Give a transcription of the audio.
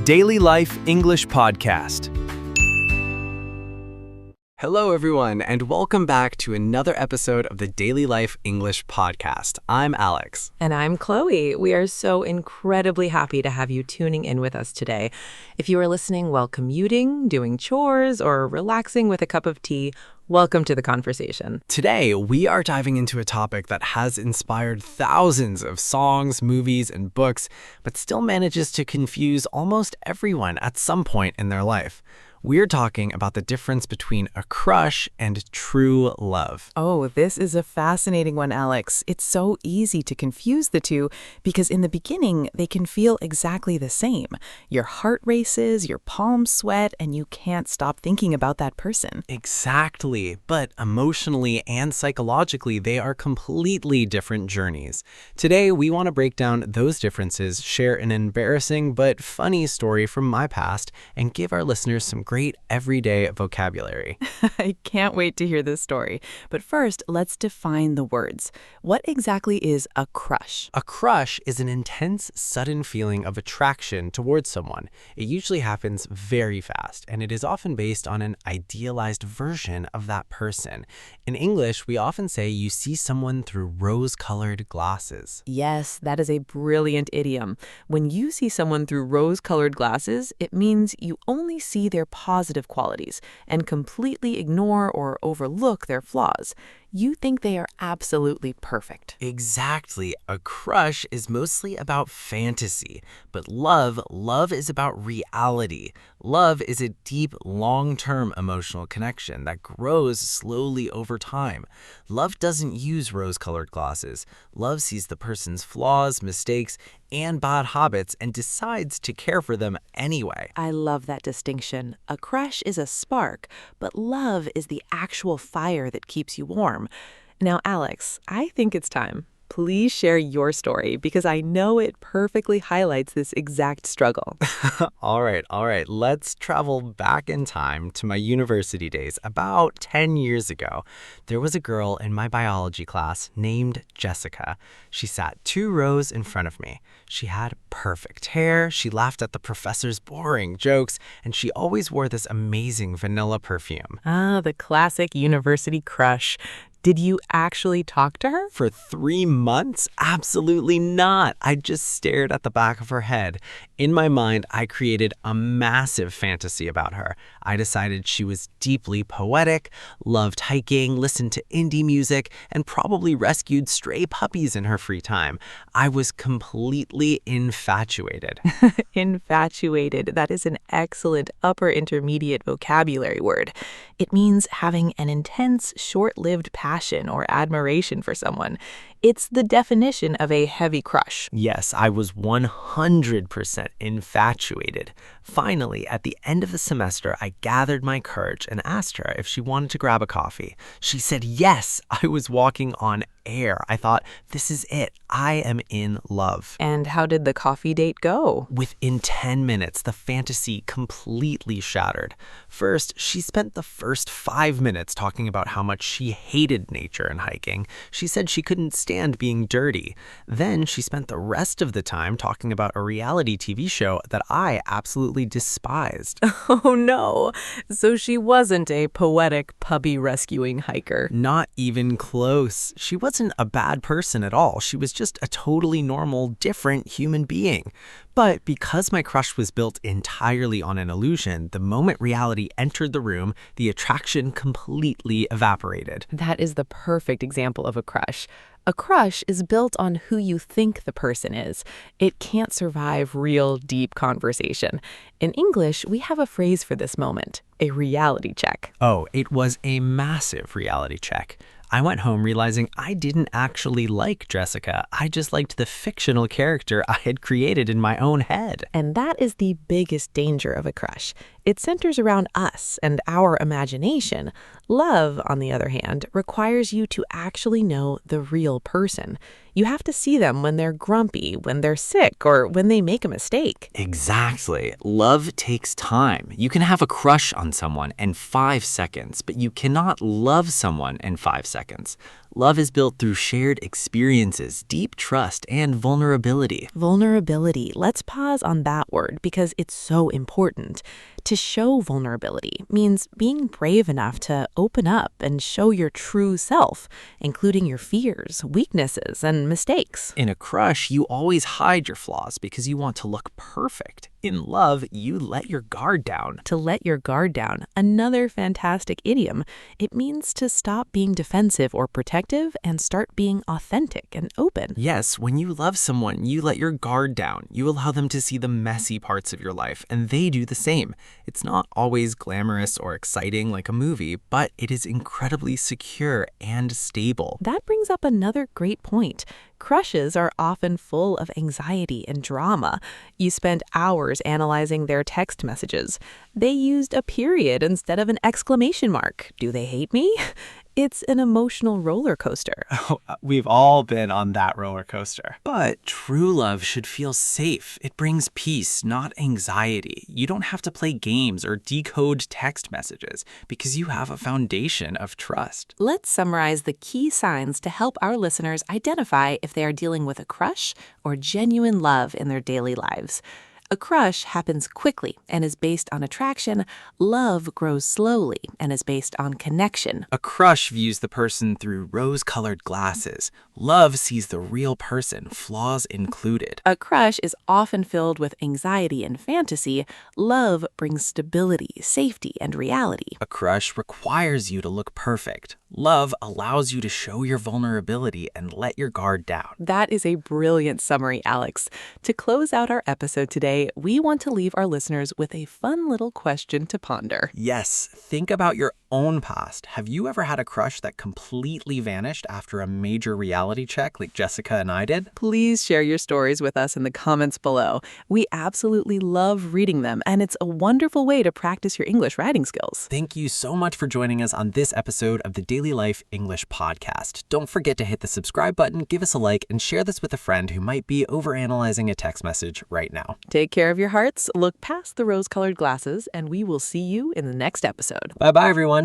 Daily Life English Podcast. Hello, everyone, and welcome back to another episode of the Daily Life English Podcast. I'm Alex. And I'm Chloe. We are so incredibly happy to have you tuning in with us today. If you are listening while commuting, doing chores, or relaxing with a cup of tea, welcome to the conversation. Today, we are diving into a topic that has inspired thousands of songs, movies, and books, but still manages to confuse almost everyone at some point in their life. We're talking about the difference between a crush and true love. Oh, this is a fascinating one, Alex. It's so easy to confuse the two because in the beginning, they can feel exactly the same. Your heart races, your palms sweat, and you can't stop thinking about that person. Exactly, but emotionally and psychologically, they are completely different journeys. Today, we want to break down those differences, share an embarrassing but funny story from my past, and give our listeners some great everyday vocabulary. I can't wait to hear this story. But first, let's define the words. What exactly is a crush? A crush is an intense, sudden feeling of attraction towards someone. It usually happens very fast, and it is often based on an idealized version of that person. In English, we often say you see someone through rose-colored glasses. Yes, that is a brilliant idiom. When you see someone through rose-colored glasses, it means you only see their positive qualities and completely ignore or overlook their flaws. You think they are absolutely perfect. Exactly. A crush is mostly about fantasy, but love is about reality. Love is a deep, long-term emotional connection that grows slowly over time. Love doesn't use rose-colored glasses. Love sees the person's flaws, mistakes, and bad habits and decides to care for them anyway. I love that distinction. A crush is a spark, but love is the actual fire that keeps you warm. Now, Alex, I think it's time. Please share your story because I know it perfectly highlights this exact struggle. All right. Let's travel back in time to my university days. About 10 years ago, there was a girl in my biology class named Jessica. She sat 2 rows in front of me. She had perfect hair, she laughed at the professor's boring jokes, and she always wore this amazing vanilla perfume. Ah, the classic university crush. Did you actually talk to her? For 3 months? Absolutely not. I just stared at the back of her head. In my mind, I created a massive fantasy about her. I decided she was deeply poetic, loved hiking, listened to indie music, and probably rescued stray puppies in her free time. I was completely infatuated. Infatuated. That is an excellent upper intermediate vocabulary word. It means having an intense, short-lived passion or admiration for someone. It's the definition of a heavy crush. Yes, I was 100% infatuated. Finally, at the end of the semester, I gathered my courage and asked her if she wanted to grab a coffee. She said yes. I was walking on air. I thought, this is it. I am in love. And how did the coffee date go? Within 10 minutes, the fantasy completely shattered. First, she spent the first 5 minutes talking about how much she hated nature and hiking. She said she couldn't stand being dirty. Then she spent the rest of the time talking about a reality TV show that I absolutely despised. Oh no. So she wasn't a poetic puppy rescuing hiker. Not even close. She wasn't a bad person at all. She was just a totally normal, different human being. But because my crush was built entirely on an illusion, the moment reality entered the room, the attraction completely evaporated. That is the perfect example of a crush. A crush is built on who you think the person is. It can't survive real, deep conversation. In English, we have a phrase for this moment, a reality check. Oh, it was a massive reality check. I went home realizing I didn't actually like Jessica. I just liked the fictional character I had created in my own head. And that is the biggest danger of a crush. It centers around us and our imagination. Love, on the other hand, requires you to actually know the real person. You have to see them when they're grumpy, when they're sick, or when they make a mistake. Exactly. Love takes time. You can have a crush on someone in 5 seconds, but you cannot love someone in 5 seconds. Love is built through shared experiences, deep trust, and vulnerability. Vulnerability. Let's pause on that word because it's so important. To show vulnerability means being brave enough to open up and show your true self, including your fears, weaknesses, and mistakes. In a crush, you always hide your flaws because you want to look perfect. In love, you let your guard down. To let your guard down, another fantastic idiom. It means to stop being defensive or protective and start being authentic and open. Yes, when you love someone, you let your guard down. You allow them to see the messy parts of your life, and they do the same. It's not always glamorous or exciting like a movie, but it is incredibly secure and stable. That brings up another great point. Crushes are often full of anxiety and drama. You spend hours analyzing their text messages. They used a period instead of an exclamation mark. Do they hate me? It's an emotional roller coaster. We've all been on that roller coaster. But true love should feel safe. It brings peace, not anxiety. You don't have to play games or decode text messages because you have a foundation of trust. Let's summarize the key signs to help our listeners identify if they are dealing with a crush or genuine love in their daily lives. A crush happens quickly and is based on attraction. Love grows slowly and is based on connection. A crush views the person through rose-colored glasses. Love sees the real person, flaws included. A crush is often filled with anxiety and fantasy. Love brings stability, safety, and reality. A crush requires you to look perfect. Love allows you to show your vulnerability and let your guard down. That is a brilliant summary, Alex. To close out our episode today, we want to leave our listeners with a fun little question to ponder. Yes, think about your own past. Have you ever had a crush that completely vanished after a major reality check like Jessica and I did? Please share your stories with us in the comments below. We absolutely love reading them, and it's a wonderful way to practice your English writing skills. Thank you so much for joining us on this episode of the Daily Life English Podcast. Don't forget to hit the subscribe button, give us a like, and share this with a friend who might be overanalyzing a text message right now. Take care of your hearts, look past the rose-colored glasses, and we will see you in the next episode. Bye-bye, everyone.